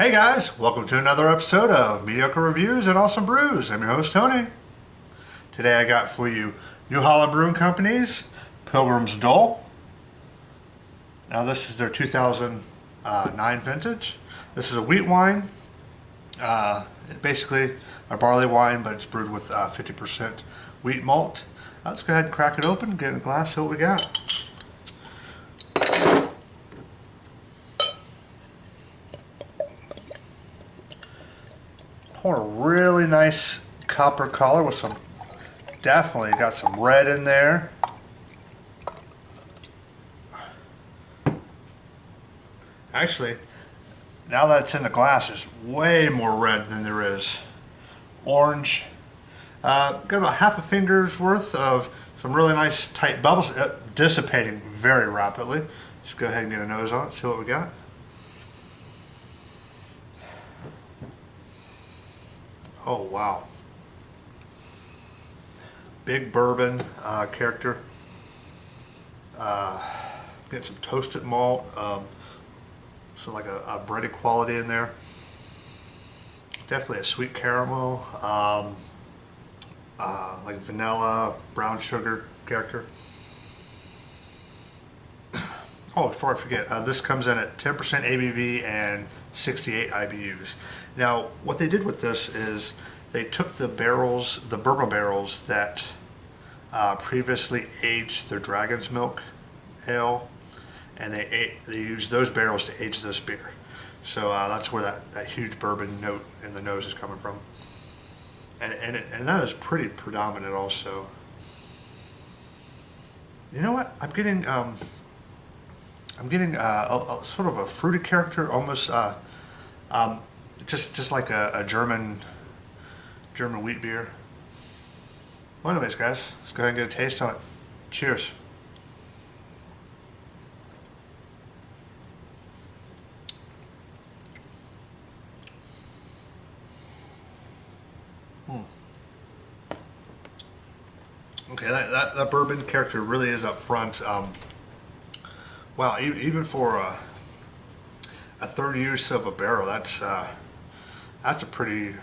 Hey guys, welcome to another episode of Mediocre Reviews and Awesome Brews. I'm your host Tony. Today I got for you New Holland Brewing Company's Pilgrim's Dole. Now this is their 2009 vintage. This is a wheat wine. Basically a barley wine, but it's brewed with 50% wheat malt. Let's go ahead and crack it open, get in a glass, see what we got. Pour a really nice copper color with some, definitely got some red in there. Actually, now that it's in the glass, there's way more red than there is orange. Got about half a finger's worth of some really nice tight bubbles, dissipating very rapidly. Just go ahead and get a nose on it, see what we got. Oh wow. Big bourbon character. Getting some toasted malt, so like a bready quality in there. Definitely a sweet caramel, like vanilla, brown sugar character. Oh, before I forget, this comes in at 10% ABV and 68 IBUs. Now, what they did with this is they took the barrels, the bourbon barrels that previously aged their Dragon's Milk ale, and they used those barrels to age this beer. So that's where that huge bourbon note in the nose is coming from, and that is pretty predominant also. You know what? I'm getting a sort of a fruity character, almost just like a German wheat beer. Well, anyways, guys, let's go ahead and get a taste on it. Cheers. Okay, that bourbon character really is up front. Wow, even for a third use of a barrel, that's a pretty,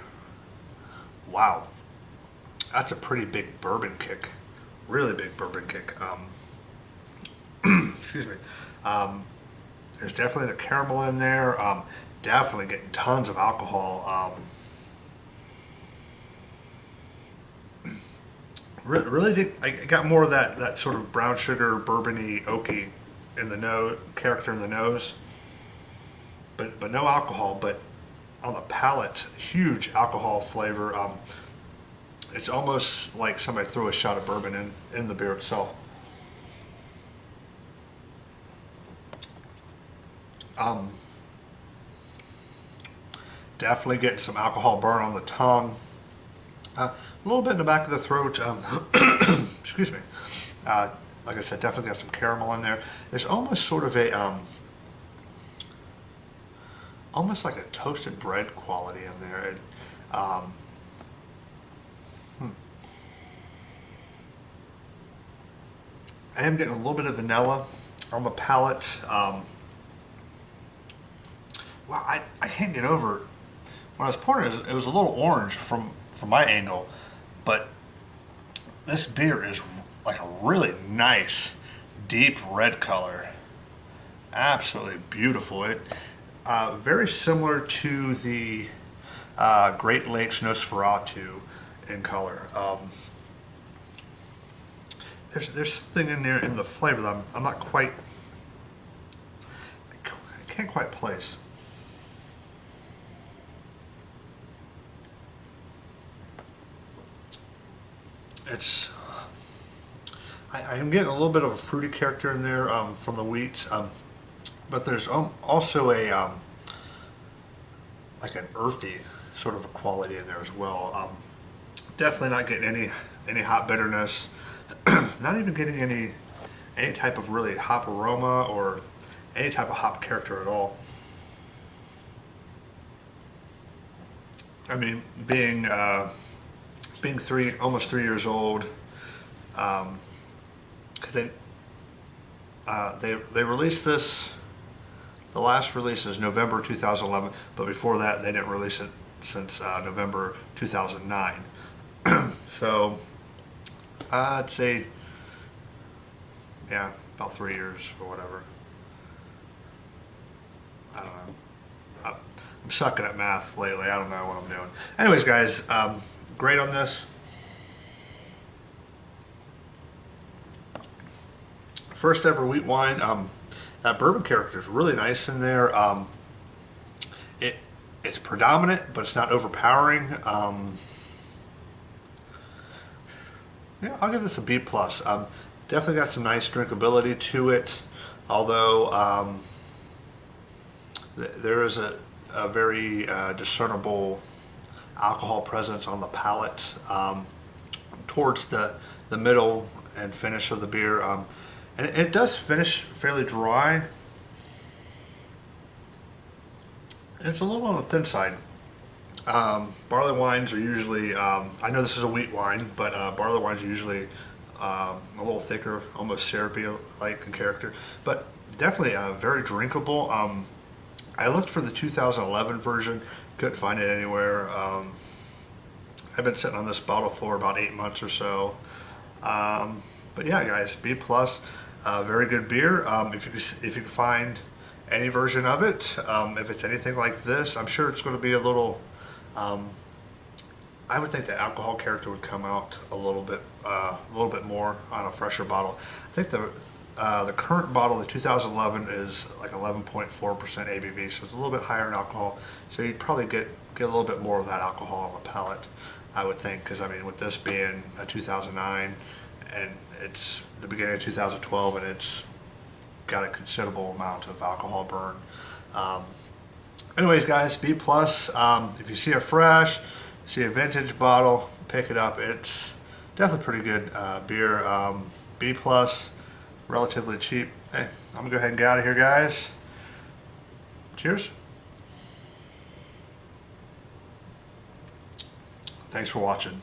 wow, that's a pretty big bourbon kick, really big bourbon kick. Excuse me. There's definitely the caramel in there. Definitely getting tons of alcohol. Really, I got more of that sort of brown sugar, bourbony, oaky in the nose character in the nose, but no alcohol. But on the palate, huge alcohol flavor. It's almost like somebody threw a shot of bourbon in the beer itself. Definitely getting some alcohol burn on the tongue. A little bit in the back of the throat. Excuse me. Like I said, definitely got some caramel in there. There's almost sort of a, almost like a toasted bread quality in there. I am getting a little bit of vanilla on the palate. Wow, I can't get over it. When I was pouring it, it was a little orange from my angle, but this beer is like a really nice deep red color. Absolutely beautiful. It very similar to the Great Lakes Nosferatu in color. There's something in there in the flavor that I'm not quite, I can't quite place. It's, I am getting a little bit of a fruity character in there from the wheat, but there's also a like an earthy sort of a quality in there as well. Definitely not getting any hop bitterness, not even getting any type of really hop aroma or any type of hop character at all. I mean, being almost 3 years old, because they released this The last release is November 2011, but before that they didn't release it since November 2009. So I'd say, yeah, about 3 years or whatever. I don't know. I'm sucking at math lately. I don't know what I'm doing. Anyways, guys, great on this. First ever wheat wine. That bourbon character is really nice in there. It's predominant, but it's not overpowering. Yeah, I'll give this a B plus. Definitely got some nice drinkability to it, although there is a very discernible alcohol presence on the palate towards the middle and finish of the beer. And it does finish fairly dry. And it's a little on the thin side. Barley wines are usually, I know this is a wheat wine, but barley wines are usually a little thicker, almost syrupy-like in character, but definitely very drinkable. I looked for the 2011 version, couldn't find it anywhere. I've been sitting on this bottle for about 8 months or so. But yeah, guys, B plus, very good beer. If you can find any version of it, if it's anything like this, I'm sure it's going to be a little. I would think the alcohol character would come out a little bit more on a fresher bottle. I think the current bottle, the 2011, is like 11.4% ABV, so it's a little bit higher in alcohol. So you'd probably get a little bit more of that alcohol on the palate, I would think, because I mean, with this being a 2009 and it's the beginning of 2012, and it's got a considerable amount of alcohol burn. Anyways, guys, B plus. If you see a fresh, see a vintage bottle, pick it up. It's definitely pretty good beer. B plus, relatively cheap. Hey, I'm gonna go ahead and get out of here, guys. Cheers. Thanks for watching.